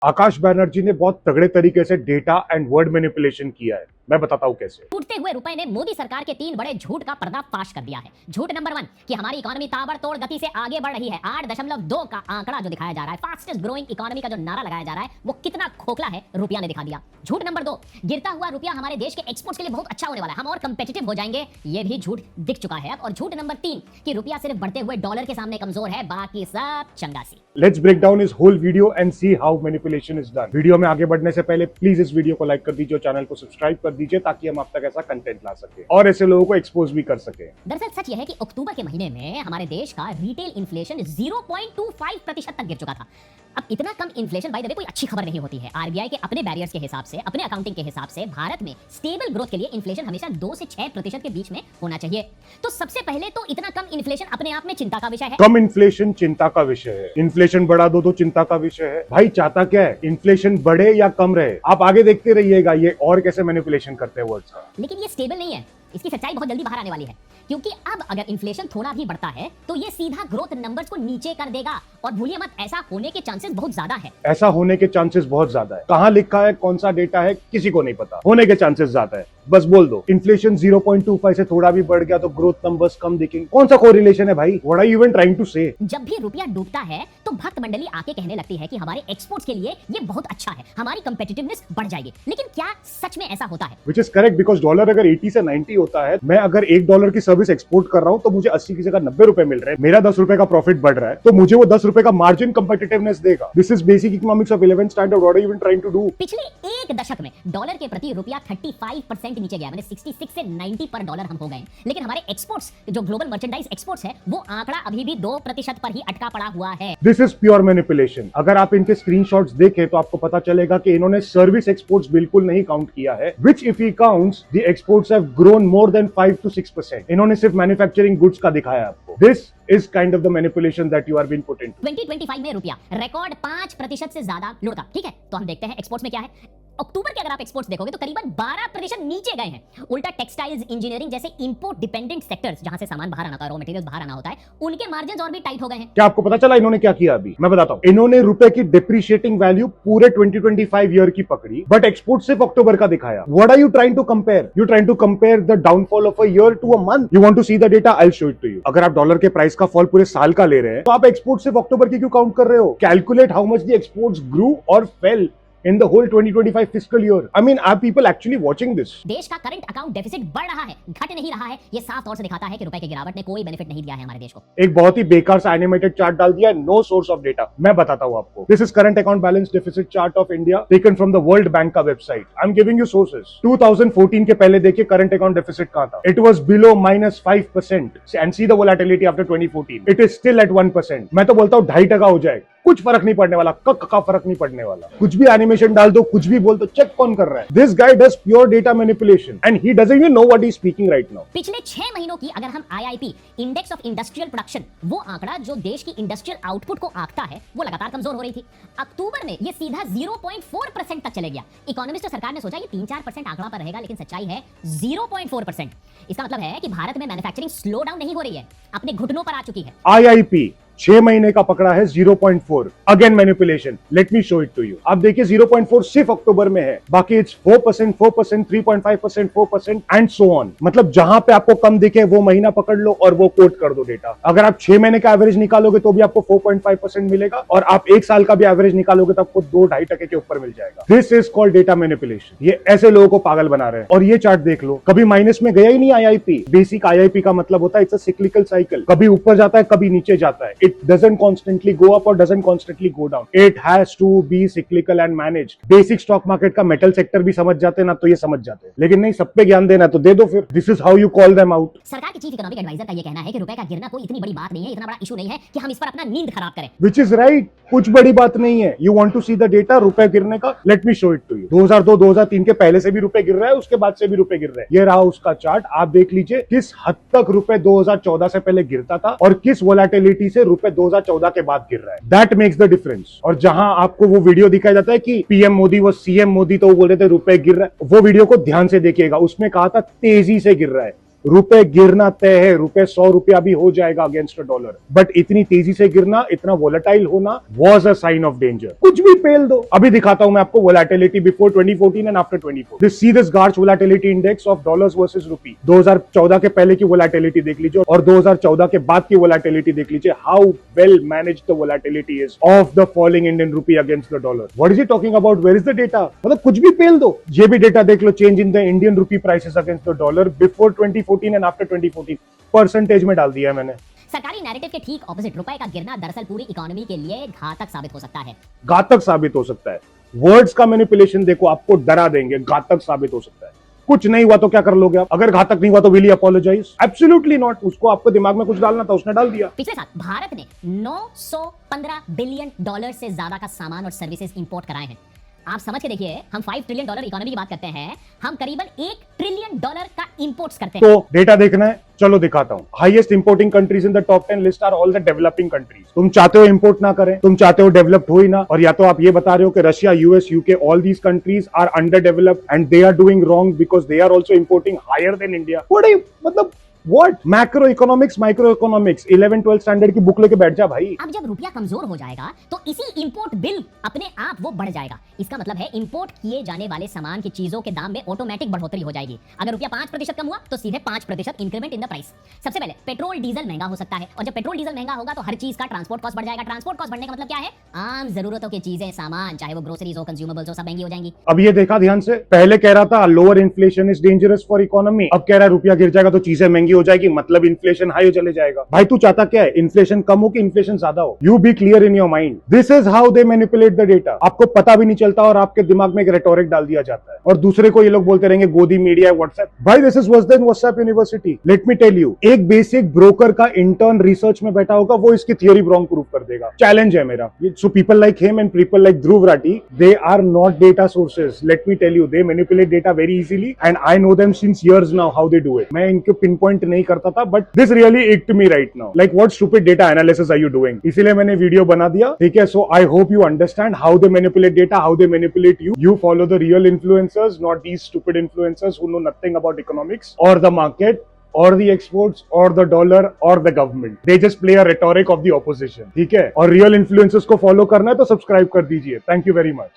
आकाश बैनर्जी ने बहुत तगड़े तरीके से डेटा एंड वर्ड मैनिपुलेशन किया है। मैं बताता हूं कैसे। टूटते हुए रुपए ने मोदी सरकार के 3 बड़े झूठ का पर्दाफाश कर दिया है। झूठ नंबर 1 कि हमारी इकोनॉमी ताबड़तोड़ गति से आगे बढ़ रही है। 8.2 का आंकड़ा जो दिखाया जा रहा है, फास्टेस्ट ग्रोइंग इकोनॉमी का जो नारा लगाया जा रहा है, वो कितना खोखला है रुपया ने दिखा दिया। झूठ नंबर 2, गिरता हुआ रुपया हमारे देश के एक्सपोर्ट्स के लिए बहुत अच्छा होने वाला है, हम और कंपेटिटिव हो जाएंगे, ये भी झूठ दिख चुका है अब। और झूठ नंबर 3 कि रुपया सिर्फ बढ़ते हुए डॉलर के सामने कमजोर है, बाकी सब चंगासी। लेट्स ब्रेक डाउन इस whole video and see how manipulation is done. Video में आगे बढ़ने से पहले प्लीज इस वीडियो को लाइक कर दीजिए और चैनल को सब्सक्राइब कर दीजिए ताकि हम आप तक ऐसा कंटेंट ला सके और ऐसे लोगों को एक्सपोज भी कर सके। दरअसल सच यह है कि अक्टूबर के महीने में हमारे देश का रिटेल इन्फ्लेशन 0.25% तक गिर चुका था। अब इतना कम इन्फ्लेशन बाय द वे कोई अच्छी खबर नहीं होती है। आरबीआई के अपने बैरियर्स के हिसाब से, अपने अकाउंटिंग के हिसाब से भारत में स्टेबल ग्रोथ के लिए इन्फ्लेशन हमेशा 2 से 6% के बीच में होना चाहिए। तो सबसे पहले तो इतना कम इन्फ्लेशन अपने आप में चिंता का विषय है। कम इन्फ्लेशन चिंता का विषय है, इन्फ्लेशन बढ़ा दो तो चिंता का विषय है। भाई चाहता क्या है, इन्फ्लेशन बढ़े या कम रहे? आप आगे देखते रहिएगा ये और कैसे मैनिपुलेशन करते हैं वर्ड्स का। लेकिन ये स्टेबल नहीं है, इसकी सच्चाई बहुत जल्दी बाहर आने वाली है, क्योंकि अब अगर इन्फ्लेशन थोड़ा भी बढ़ता है तो ये सीधा ग्रोथ नंबर्स को नीचे कर देगा। और भूलिए मत, ऐसा होने के चांसेस बहुत ज्यादा है। ऐसा होने के चांसेस बहुत ज्यादा है। कहां लिखा है, कौन सा डेटा है, किसी को नहीं पता। होने के चांसेस ज्यादा है, बस बोल दो इन्फ्लेशन 0.25 से थोड़ा भी बढ़ गया तो ग्रोथ नंबर्स कम दिखेंगे। कौन सा कोरिलेशन है भाई? What are you even trying to say? जब भी रुपया डूबता है तो भक्त मंडली आके कहने लगती है कि हमारे एक्सपोर्ट्स के लिए ये बहुत अच्छा है, हमारी कंपेटिटिवनेस बढ़ जाएगी। लेकिन क्या सच में ऐसा होता है? Which is correct, because dollar अगर 80 से 90 होता है, मैं अगर $1 की सर्विस एक्सपोर्ट कर रहा हूं तो मुझे 80 की जगह 90 रुपए मिल रहे हैं, मेरा 10 रुपए का प्रॉफिट बढ़ रहा है, तो मुझे वो 10 रुपए का मार्जिन कंपेटिटिवनेस देगा। This is basic economics of 11th standard. What are you even trying to do? पिछले एक दशक में डॉलर के प्रति रुपया 35% नीचे गया, मैंने 66 से 90 पर डॉलर हम हो गए। लेकिन हमारे एक्सपोर्ट्स, जो ग्लोबल मर्चेंडाइज एक्सपोर्ट्स है, वो आंकड़ा अभी भी 2% पर ही अटका पड़ा हुआ है। This is pure manipulation. अगर आप इनके स्क्रीनशॉट्स देखें तो आपको पता चलेगा कि इन्होंने सर्विस एक्सपोर्ट्स बिल्कुल नहीं काउंट किया है, which if he counts the exports have grown more than 5 to 6%। इन्होंने सिर्फ मैन्युफैक्चरिंग गुड्स का दिखाया आपको। This is kind of the manipulation that you are being put into. 2025 में रुपया रिकॉर्ड 5% से ज्यादा लुढ़का। ठीक है, तो हम देखते हैं एक्सपोर्ट्स में क्या है। अक्टूबर के अगर आप एक्सपोर्ट्स देखोगे तो करीबन 12% नीचे गए हैं। उल्टा टेक्सटाइल्स, इंजीनियरिंग जैसे इंपोर्ट डिपेंडेंट सेक्टर्स, जहां से सामान बाहर आना होता है, रॉ मटेरियल्स बाहर आना होता है, उनके मार्जिन्स और भी टाइट हो गए हैं। क्या आपको पता चला इन्होंने क्या किया? अभी मैं बताता हूं। इन्होंने रुपए की डिप्रिशिएटिंग वैल्यू पूरे 2025 ईयर की पकड़ी, बट एक्सपोर्ट सिर्फ अक्टूबर का दिखाया। What are you trying to compare? You trying to compare the downfall of a year to a month? You want to see the data? I will show it to you. अगर आप dollar के price का fall पूरे साल का ले रहे हैं तो आप एक्सपोर्ट सिर्फ अक्टूबर की क्यों काउंट कर रहे हो? Calculate how much the exports grew और fell in the whole 2025 fiscal year. I mean, are people actually watching this? देश का करंट अकाउंट डेफिसिट बढ़ रहा है, घट नहीं रहा है। ये साफ तौर से दिखाता है कि रुपए की गिरावट ने कोई बेनिफिट नहीं दिया है हमारे देश को। एक बहुत ही बेकार सा एनिमेटेड चार्ट डाल दिया, नो सोर्स ऑफ डेटा। मैं बताता हूं आपको। This is current account balance deficit chart of India taken from the world bank का website. I am giving you sources. 2014 के पहले देखिए करंट अकाउंट डेफिसिट कहां था। It was below -5% and see the volatility after 2014। It is still at 1%। मैं तो बोलता हूं 2.5% हो जाए, कुछ फर्क नहीं पड़ने वाला, कक का फर्क नहीं पड़ने वाला। कुछ भी एनिमेशन डाल दो, कुछ भी बोल दो, चेक कौन कर रहा है? This guy does pure data manipulation and he doesn't even know what he is speaking right now. पिछले 6 महीनों की अगर हम IIP, index of industrial production, वो आंकड़ा जो देश की इंडस्ट्रियल आउटपुट को आंकता है, वो लगातार कमजोर हो रही थी। अक्टूबर में ये सीधा 0.4% तक चले गया। इकोनॉमिस्ट और सरकार ने सोचा ये 3-4% आंकड़ा पर रहेगा, लेकिन सच्चाई है 0.4%। इसका मतलब है कि भारत में मैन्युफैक्चरिंग स्लो डाउन नहीं हो रही है, अपने घुटनों पर आ चुकी है। आईआईपी 6 महीने का पकड़ा है 0.4। Again manipulation. Let me show it to you. आप देखिए 0.4 सिर्फ अक्टूबर में है, बाकी इट्स 4%, 4%, 3.5%, 4% एंड सो ऑन। मतलब जहां पे आपको कम दिखे वो महीना पकड़ लो और वो कोट कर दो डेटा। अगर आप 6 महीने का एवरेज निकालोगे तो भी आपको 4.5% मिलेगा, और आप 1 साल का भी एवरेज निकालोगे तो आपको 2-2.5% के ऊपर मिल जाएगा। This is called data manipulation. ये ऐसे लोगों को पागल बना रहे हैं। और ये चार्ट देख लो, कभी माइनस में गया ही नहीं आईआईपी। बेसिक आईआईपी का मतलब होता है इट्स अ साइक्लिकल साइकिल, कभी ऊपर जाता है कभी नीचे जाता है। It doesn't constantly go up or doesn't constantly go down. It has to be cyclical and managed. Basic stock market का metal sector भी समझ जाते ना तो ये समझ जाते हैं, लेकिन नहीं, सब पे ज्ञान देना तो दे दो फिर। This is how you call them out. सरकार के चीफ इकोनॉमिक एडवाइजर का ये कहना है कि रुपए का गिरना कोई इतनी बड़ी बात नहीं है, इतना बड़ा इशू नहीं है कि हम इस पर अपना नींद खराब करें। Which is right. कुछ बड़ी बात नहीं है। You want to see the data रुपए गिरने का? Let me show it to you. 2002-2003 के पहले से भी रुपए गिर रहा है, उसके बाद से भी रुपए गिर रहे हैं। ये रहा उसका चार्ट। आप देख लीजिए किस हद तक रुपए 2014 से पहले गिरता था और किस वोलेटिलिटी से रुपए 2014 के बाद गिर रहा है। That makes the difference. और जहां आपको वो वीडियो दिखाया जाता है कि पीएम मोदी वो सीएम मोदी, तो वो बोल रहे थे रुपए गिर रहा है, वो वीडियो को ध्यान से देखिएगा। उसमें कहा था तेजी से गिर रहा है, रुपए गिरना तय है, रुपए 100 रुपया भी हो जाएगा अगेंस्ट अ डॉलर, बट इतनी तेजी से गिरना, इतना वोलेटाइल होना was a sign of danger. कुछ भी पेल दो। अभी दिखाता हूं मैं आपको volatility before 2014 and after 2014। This see this GARCH volatility index of dollars versus rupee. 2014 के पहले की वोलेटिलिटी देख लीजिए और 2014 के बाद की वोलेटिलिटी देख लीजिए। How well managed the volatility is of the falling Indian rupee against the dollar. What is he talking about? Where is the data? मतलब कुछ भी पेल दो। ये भी डेटा देख लो, change in the Indian rupee prices against the dollar before 2014 and after 2014 percentage में डाल दिया है मैंने। सरकारी नैरेटिव के ठीक ऑपोजिट रुपए का गिरना दरअसल पूरी इकोनॉमी के लिए घातक साबित हो सकता है। घातक साबित हो सकता है। वर्ड्स का मैनिपुलेशन देखो, आपको डरा देंगे। घातक साबित हो सकता है। कुछ नहीं हुआ तो क्या कर लोगे आप? अगर घातक नहीं हुआ तो will you apologise? Absolutely not. उसको आपको दिमाग में कुछ डालना था, उसने डाल दिया। पिछले साल भारत ने 915 बिलियन डॉलर से ज्यादा का सामान और सर्विसेज इंपोर्ट कराए हैं। आप समझ के देखिए, हम 5 ट्रिलियन डॉलर इकोनॉमी की बात करते हैं, हम करीबन 1 ट्रिलियन डॉलर का इंपोर्ट्स करते हैं। तो डेटा देखना है, चलो दिखाता हूं। Highest importing countries in the top 10 list are all the developing countries. तुम चाहते हो इंपोर्ट ना करें, तुम चाहते हो डेवलप्ड हो ही ना, और या तो आप ये बता रहे हो कि Russia, US, UK, all these countries are under developed and they are doing wrong because they are also importing higher than India. मतलब What? Macro economics, micro economics 11-12 standard की बुक लेके बैठ जा भाई। अब जब रुपया कमजोर हो जाएगा तो इसी इंपोर्ट बिल अपने आप वो बढ़ जाएगा। इसका मतलब है इंपोर्ट किए जाने वाले सामान की चीजों के दाम में ऑटोमेटिक बढ़ोतरी हो जाएगी। अगर रुपया 5% कम हुआ तो सीधे 5% इंक्रीमेंट इन द प्राइस। सबसे पहले पेट्रोल डीजल महंगा हो सकता है, और जब पेट्रोल डीजल महंगा होगा तो हर चीज का ट्रांसपोर्ट कॉस्ट बढ़ जाएगा। ट्रांसपोर्ट कॉस्ट बढ़ने का मतलब क्या है? आम जरूरतों की चीजें, सामान, चाहे वो ग्रोसरीज हो, कंज्यूमेबल्स हो, सब महंगी हो जाएंगी। अब ये देखा ध्यान से, पहले कह रहा था lower inflation is dangerous for economy, अब कह रहा है रुपया गिर जाएगा तो चीजें महंगी हो जाएगी, मतलब इन्फ्लेशन हाई चले जाएगा। भाई तू चाहता क्या है? इन्फ्लेशन कम हो कि इन्फ्लेशन ज्यादा हो? You be clear in your mind. This is how they manipulate the data. आपको पता भी नहीं चलता और आपके दिमाग में एक रेटोरिक डाल दिया जाता है, और दूसरे को ये लोग बोलते रहेंगे गोदी मीडिया, व्हाट्सएप। भाई this is worse than WhatsApp university. Let me tell you, एक बेसिक ब्रोकर का इंटर्न रिसर्च में बैठा होगा, वो इसकी थियोरी रॉन्ग प्रूव कर देगा। चैलेंज है मेरा। So people like him and people like Dhruv Rathee, they are not data sources. Let me tell you, they manipulate data very easily and I know them since years now how they do it. मैं इनको pinpoint नहीं करता था, but this really irked me right now, like what stupid data analysis are you doing. इसीलिए मैंने video बना दिया, ठीक है? So I hope you understand how they manipulate data, how they manipulate you. You follow the real influencers, not these stupid influencers who know nothing about economics or the market or the exports or the dollar or the government. They just play a rhetoric of the opposition, ठीक है? और real influencers को follow करना है तो subscribe कर दीजिए। Thank you very much.